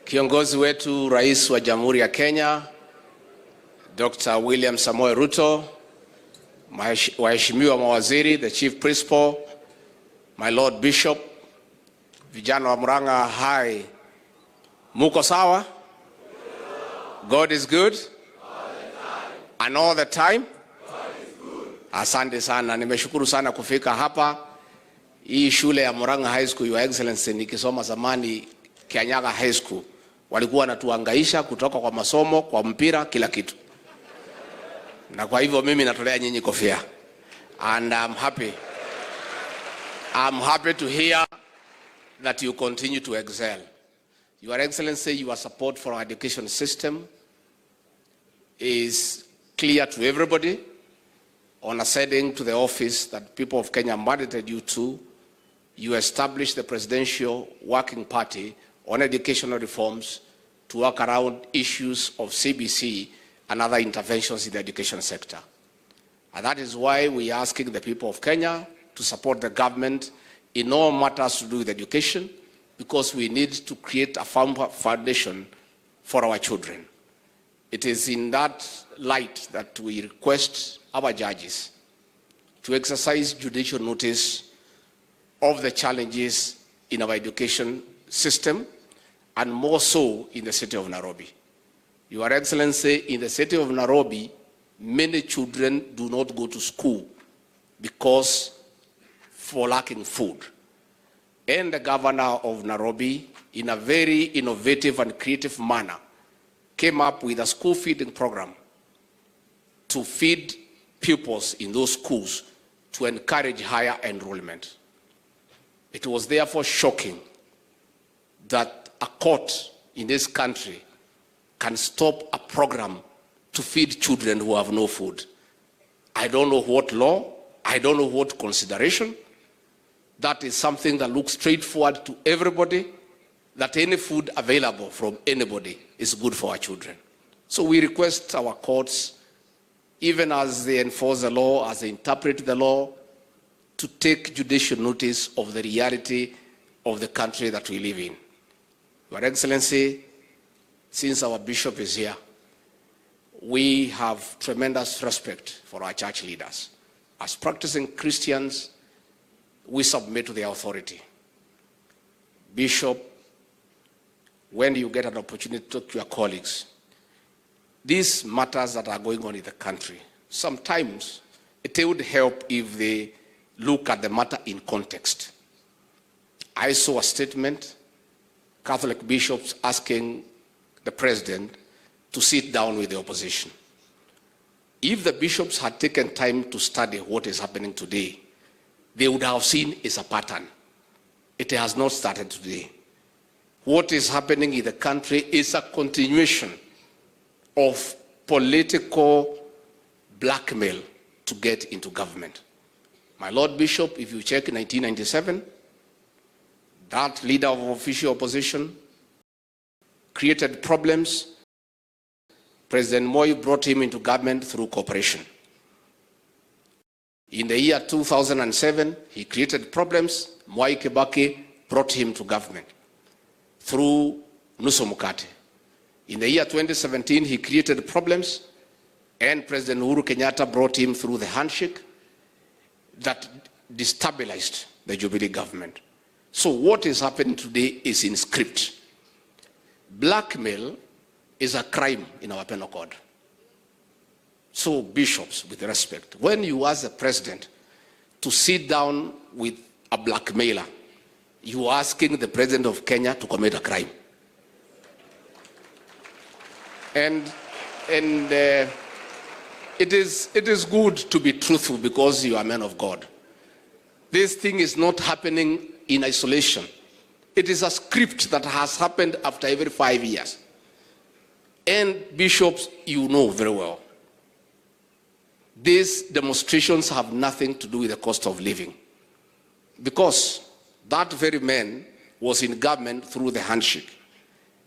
Kiongozi wetu Rais wa Jamhuri ya Kenya, Dr. William Samoei Ruto, waheshimiwa mawaziri, the Chief Principal, my Lord Bishop, vijana wa Murang'a High, muko sawa? God is good? And all the time? Asante sana, nimeshukuru sana kufika hapa. Hii shule ya Murang'a High School, Your Excellency, nikisoma zamani Kianyaga High School, walikuwa wanatuhangaisha kutoka kwa masomo, kwa mpira, kila kitu. Na kwa hivyo mimi natolea nyinyi kofia. And I'm happy to hear that you continue to excel. Your Excellency, your support for our education system is clear to everybody. On ascending to the office that people of Kenya mandated you to, you established the Presidential Working Party on educational reforms to work around issues of CBC and other interventions in the education sector. And that is why we are asking the people of Kenya to support the government in all matters to do with education, because we need to create a firm foundation for our children. It is in that light that we request our judges to exercise judicial notice of the challenges in our education system, and more so in the city of Nairobi. Your Excellency, in the city of Nairobi, many children do not go to school because for lacking food. And the governor of Nairobi, in a very innovative and creative manner, came up with a school feeding program to feed pupils in those schools to encourage higher enrollment. It was therefore shocking that a court in this country can stop a program to feed children who have no food. I don't know what law, I don't know what consideration. That is something that looks straightforward to everybody, that any food available from anybody is good for our children. So we request our courts, even as they enforce the law, as they interpret the law, to take judicial notice of the reality of the country that we live in. Your Excellency, since our bishop is here, we have tremendous respect for our church leaders. As practicing Christians, we submit to their authority. Bishop, when you get an opportunity to talk to your colleagues, these matters that are going on in the country, sometimes it would help if they look at the matter in context. I saw a statement, Catholic bishops asking the president to sit down with the opposition. If the bishops had taken time to study what is happening today, they would have seen is a pattern. It has not started today. What is happening in the country is a continuation of political blackmail to get into government. My Lord Bishop, if you check 1997, that leader of official opposition created problems. President Moi brought him into government through cooperation. In the year 2007, he created problems. Mwai Kibaki brought him to government through nusu mkate. In the year 2017, he created problems, and President Uhuru Kenyatta brought him through the handshake that destabilized the Jubilee government. So what is happening today is in script. Blackmail is a crime in our penal code. So bishops, with respect, when you ask the president to sit down with a blackmailer, you are asking the president of Kenya to commit a crime. And it is good to be truthful because you are men of God. This thing is not happening in isolation. It is a script that has happened after every 5 years. And bishops, you know very well, these demonstrations have nothing to do with the cost of living, because that very man was in government through the handshake.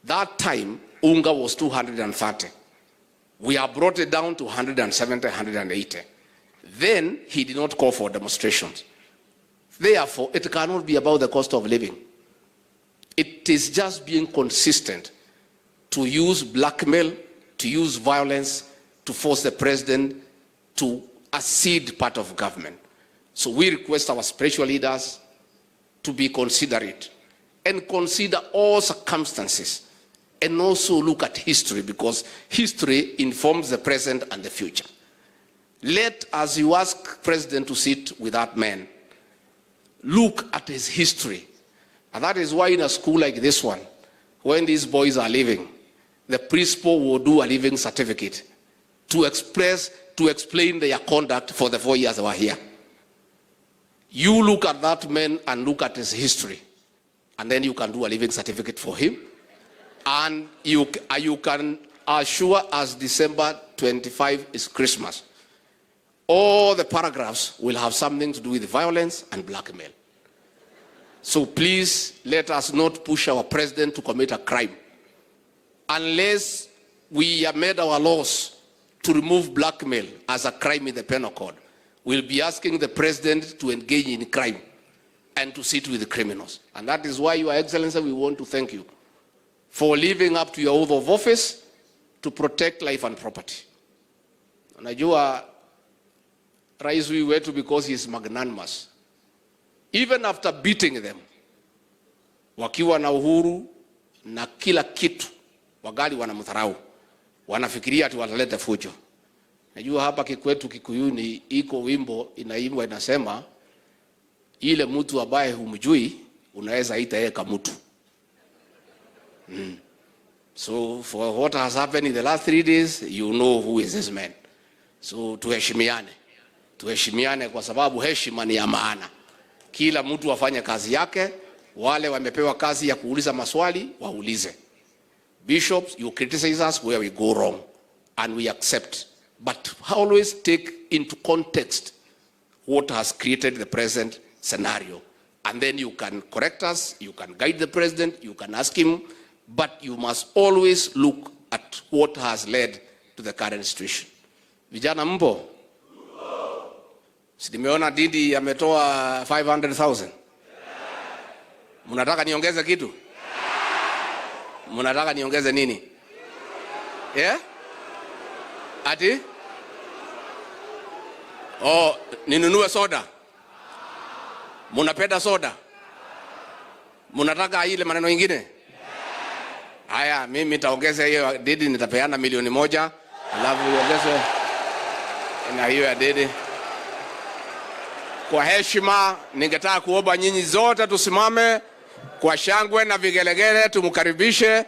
That time, unga was 230. We have brought it down to 170, 180. Then he did not call for demonstrations. Therefore, it cannot be about the cost of living. It is just being consistent to use blackmail, to use violence, to force the president to accede part of government. So we request our spiritual leaders to be considerate and consider all circumstances, and also look at history, because history informs the present and the future. Let, as you ask president to sit with that man, look at his history. And that is why in a school like this one, when these boys are leaving, the principal will do a leaving certificate to explain their conduct for the 4 years they were here. You look at that man and look at his history, and then you can do a leaving certificate for him. And you can assure us December 25 is Christmas. All the paragraphs will have something to do with violence and blackmail. So please let us not push our president to commit a crime. Unless we have made our laws to remove blackmail as a crime in the penal code, we'll be asking the president to engage in crime and to sit with the criminals. And that is why, Your Excellency, we want to thank you for living up to your oath of office to protect life and property. Unajua rais wetu, because he is magnanimous, even after beating them, wakiwa na uhuru na kila kitu, wagali wanamdharau, wanafikiria ati wataleta fujo. Najua hapa kikwetu Kikuyuni iko wimbo inaimbwa inasema, ile mtu ambaye humjui unaweza ita yeye kama mtu. So for what has happened in the last 3 days, you know who is this man. So tuheshimiane kwa sababu heshima ni ya maana. Kila mtu afanye kazi yake. Wale wamepewa kazi ya kuuliza maswali waulize. Bishops, you criticize us where we go wrong, and we accept, but always take into context what has created the present scenario, and then you can correct us, you can guide the president, you can ask him, but you must always look at what has led to the current situation. Vijana mpo? Simeona Didi ametoa 500,000. Mnataka niongeze kitu? Mnataka niongeze nini? Yeah? Ati? Oh, ninunue soda. Mnapenda soda? Mnataka ile maneno mengine? Haya, mimi nitaongeza hiyo Didi, nitapeana 1,000,000, alafu niongeze na hiyo ya Didi. Kwa heshima ningetaka kuomba nyinyi zote tusimame kwa shangwe na vigelegele tumkaribishe